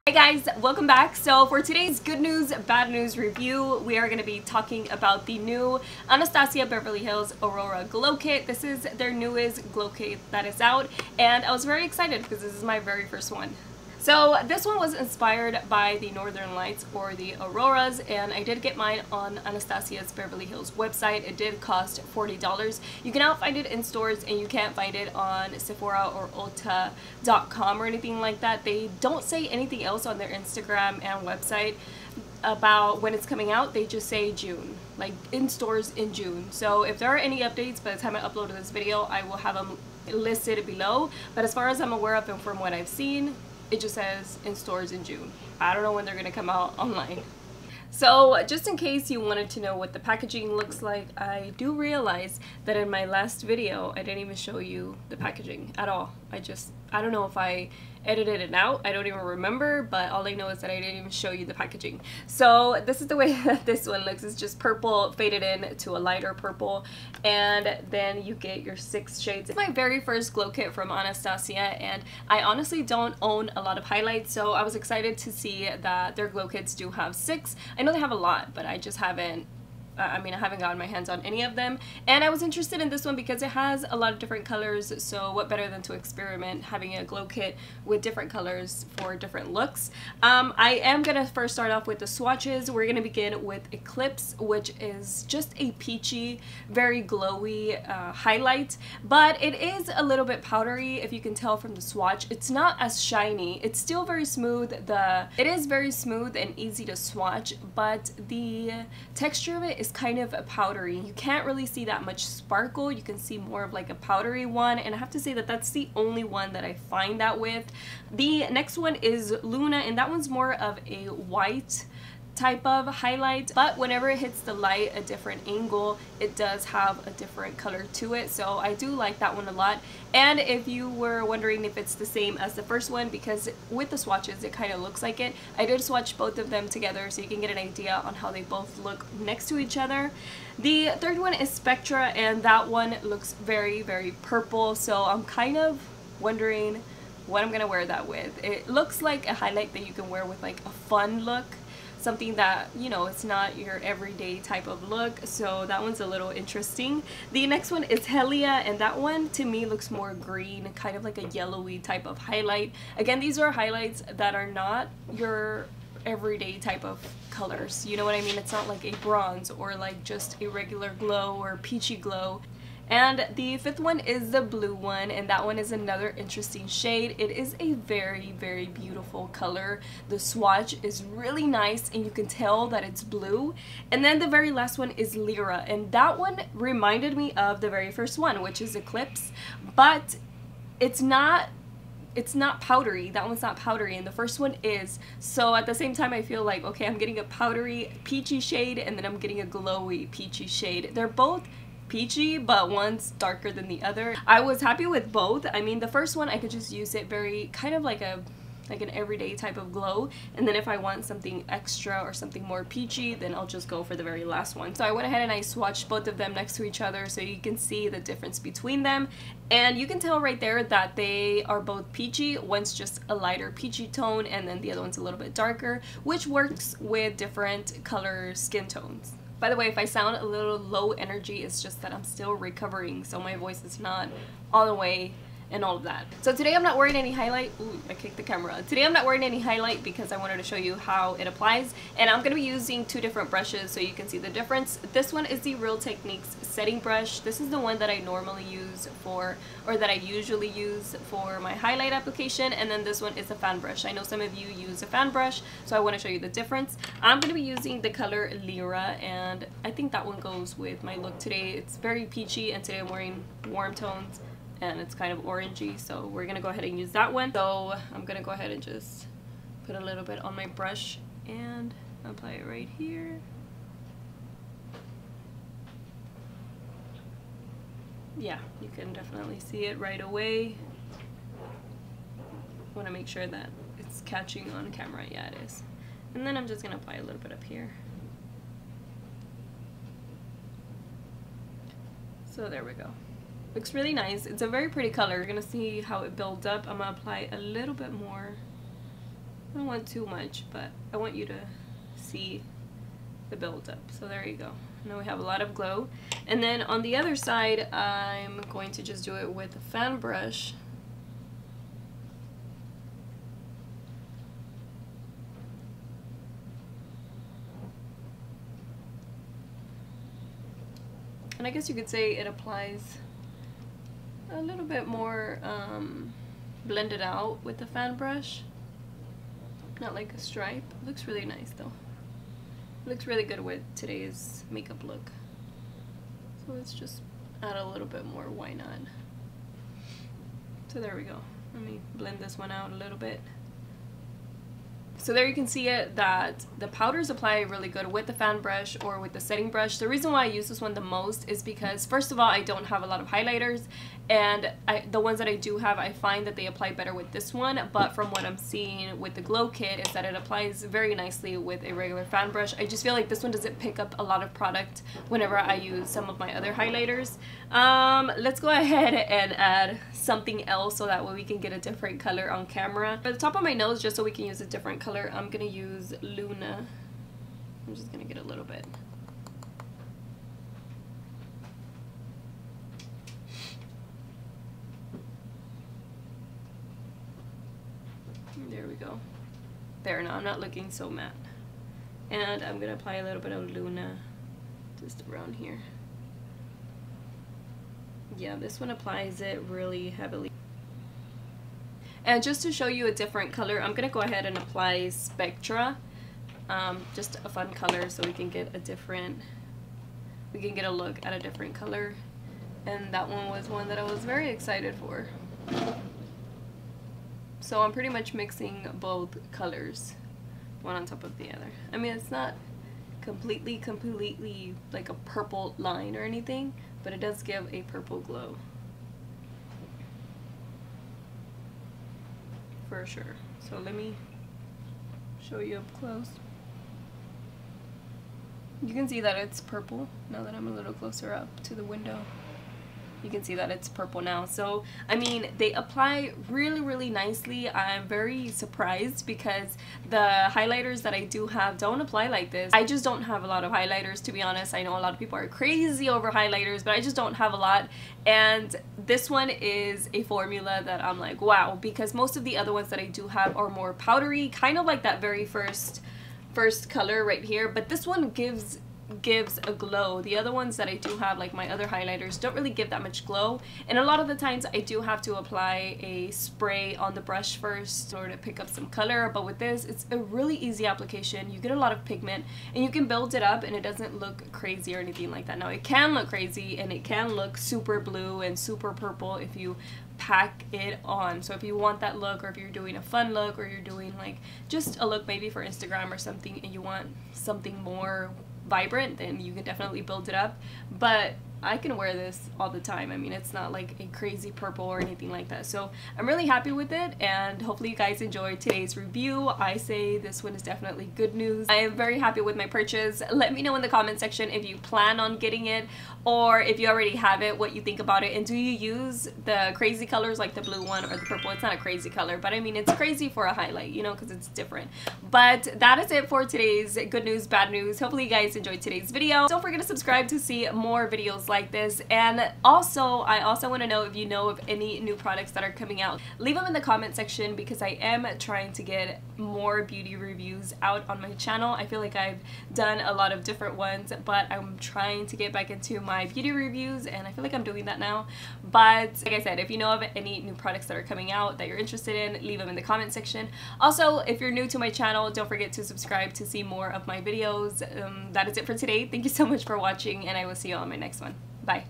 Hey guys, welcome back. So for today's good news, bad news review, we are going to be talking about the new Anastasia Beverly Hills Aurora Glow Kit. This is their newest glow kit that is out, and I was very excited because this is my very first one. So this one was inspired by the Northern Lights or the Auroras, and I did get mine on Anastasia's Beverly Hills website. It did cost $40. You can now find it in stores, and you can't find it on Sephora or Ulta.com or anything like that. They don't say anything else on their Instagram and website about when it's coming out. They just say June, like in stores in June. So if there are any updates by the time I upload this video, I will have them listed below. But as far as I'm aware of and from what I've seen, it just says in stores in June. I don't know when they're gonna come out online. So just in case you wanted to know what the packaging looks like, I do realize that in my last video I didn't even show you the packaging at all. I don't know if I edited it out, I don't even remember, but all I know is that I didn't even show you the packaging. So this is the way that this one looks. It's just purple faded in to a lighter purple, and then you get your 6 shades. It's my very first glow kit from Anastasia, and I honestly don't own a lot of highlights, so I was excited to see that their glow kits do have 6. I know they have a lot, but I just haven't I haven't gotten my hands on any of them, and I was interested in this one because it has a lot of different colors, so what better than to experiment having a glow kit with different colors for different looks. I am gonna first start off with the swatches. We're gonna begin with Eclipse, which is just a peachy, very glowy highlight, but it is a little bit powdery. If you can tell from the swatch, it's not as shiny. It's still very smooth. It is very smooth and easy to swatch, but the texture of it is kind of powdery. You can't really see that much sparkle. You can see more of like a powdery one, and I have to say that that's the only one that I find that with. The next one is Luna, and that one's more of a white type of highlight, but whenever it hits the light a different angle, it does have a different color to it, so I do like that one a lot. And if you were wondering if it's the same as the first one, because with the swatches it kind of looks like it, I did swatch both of them together so you can get an idea on how they both look next to each other. The third one is Spectra, and that one looks very, very purple, so I'm kind of wondering what I'm gonna wear that with. It looks like a highlight that you can wear with like a fun look, something that, you know, it's not your everyday type of look, so that one's a little interesting. The next one is Helia, and that one to me looks more green, kind of like a yellowy type of highlight. Again, these are highlights that are not your everyday type of colors, you know what I mean? It's not like a bronze or like just a regular glow or peachy glow. And the fifth one is the blue one, and that one is another interesting shade. It is a very, very beautiful color. The swatch is really nice, and you can tell that it's blue. And then the very last one is Lyra, and that one reminded me of the very first one, which is Eclipse, but it's not powdery. That one's not powdery, and the first one is. So at the same time, I feel like, okay, I'm getting a powdery peachy shade, and then I'm getting a glowy peachy shade. They're both peachy, but one's darker than the other. I was happy with both. I mean, the first one I could just use it very kind of like an everyday type of glow, and then if I want something extra or something more peachy, then I'll just go for the very last one. So I went ahead and I swatched both of them next to each other so you can see the difference between them, and you can tell right there that they are both peachy. One's just a lighter peachy tone, and then the other one's a little bit darker, which works with different color skin tones. By the way, if I sound a little low energy, it's just that I'm still recovering, so my voice is not all the way and all of that. So today I'm not wearing any highlight. Ooh, I kicked the camera. Today I'm not wearing any highlight because I wanted to show you how it applies, and I'm going to be using 2 different brushes so you can see the difference. This one is the Real Techniques setting brush. This is the one that I normally use for, or that I usually use for my highlight application, and then this one is a fan brush. I know some of you use a fan brush, so I want to show you the difference. I'm going to be using the color Lyra, and I think that one goes with my look today. It's very peachy, and today I'm wearing warm tones, and it's kind of orangey, so we're gonna go ahead and use that one. So I'm gonna go ahead and just put a little bit on my brush and apply it right here. Yeah, you can definitely see it right away. Want to make sure that it's catching on camera. Yeah, it is. And then I'm just gonna apply a little bit up here. So there we go. Looks really nice. It's a very pretty color. You're gonna see how it builds up. I'm gonna apply a little bit more I don't want too much, but I want you to see the build-up. So there you go. Now we have a lot of glow. And then on the other side, I'm going to just do it with a fan brush. And I guess you could say it applies a little bit more blended out with the fan brush. Not like a stripe. It looks really nice though. It looks really good with today's makeup look. So let's just add a little bit more, why not? So there we go. Let me blend this one out a little bit. So there you can see it that the powders apply really good with the fan brush or with the setting brush. The reason why I use this one the most is because, first of all, I don't have a lot of highlighters, and the ones that I do have, I find that they apply better with this one. But from what I'm seeing with the Glow Kit is that it applies very nicely with a regular fan brush. I just feel like this one doesn't pick up a lot of product whenever I use some of my other highlighters. Let's go ahead and add something else so that way we can get a different color on camera. For the top of my nose, just so we can use a different color, I'm gonna use Luna. I'm just gonna get a little bit. There we go. There, now I'm not looking so matte. And I'm gonna apply a little bit of Luna just around here. Yeah, this one applies it really heavily. And just to show you a different color, I'm gonna go ahead and apply Spectra, just a fun color, so we can get a different, we can get a look at a different color. And that one was one that I was very excited for. So I'm pretty much mixing both colors, one on top of the other. I mean, it's not completely like a purple line or anything, but it does give a purple glow. For sure. So let me show you up close. You can see that it's purple now that I'm a little closer up to the window. You can see that it's purple now. So, I mean, they apply really nicely. I'm very surprised because the highlighters that I do have don't apply like this. I just don't have a lot of highlighters, to be honest. I know a lot of people are crazy over highlighters, but I just don't have a lot. And this one is a formula that I'm like, wow, because most of the other ones that I do have are more powdery, kind of like that very first color right here. But this one gives a glow. The other ones that I do have, like my other highlighters, don't really give that much glow, and a lot of the times I do have to apply a spray on the brush first in order to pick up some color. But with this, it's a really easy application. You get a lot of pigment and you can build it up, and it doesn't look crazy or anything like that. Now it can look crazy and it can look super blue and super purple if you pack it on. So if you want that look, or if you're doing a fun look, or you're doing like just a look maybe for Instagram or something, and you want something more vibrant, then you can definitely build it up. But I can wear this all the time. I mean, it's not like a crazy purple or anything like that. So I'm really happy with it, and hopefully you guys enjoyed today's review. I say this one is definitely good news. I am very happy with my purchase. Let me know in the comment section if you plan on getting it, or if you already have it, what you think about it. And do you use the crazy colors like the blue one or the purple? It's not a crazy color, but I mean, it's crazy for a highlight, you know, because it's different. But that is it for today's good news, bad news. Hopefully you guys enjoyed today's video. Don't forget to subscribe to see more videos like this. And also, I also want to know if you know of any new products that are coming out. Leave them in the comment section, because I am trying to get more beauty reviews out on my channel. I feel like I've done a lot of different ones, but I'm trying to get back into my beauty reviews, and I feel like I'm doing that now. But like I said, if you know of any new products that are coming out that you're interested in, leave them in the comment section. Also, if you're new to my channel, don't forget to subscribe to see more of my videos. That is it for today. Thank you so much for watching, and I will see you on my next one. Bye.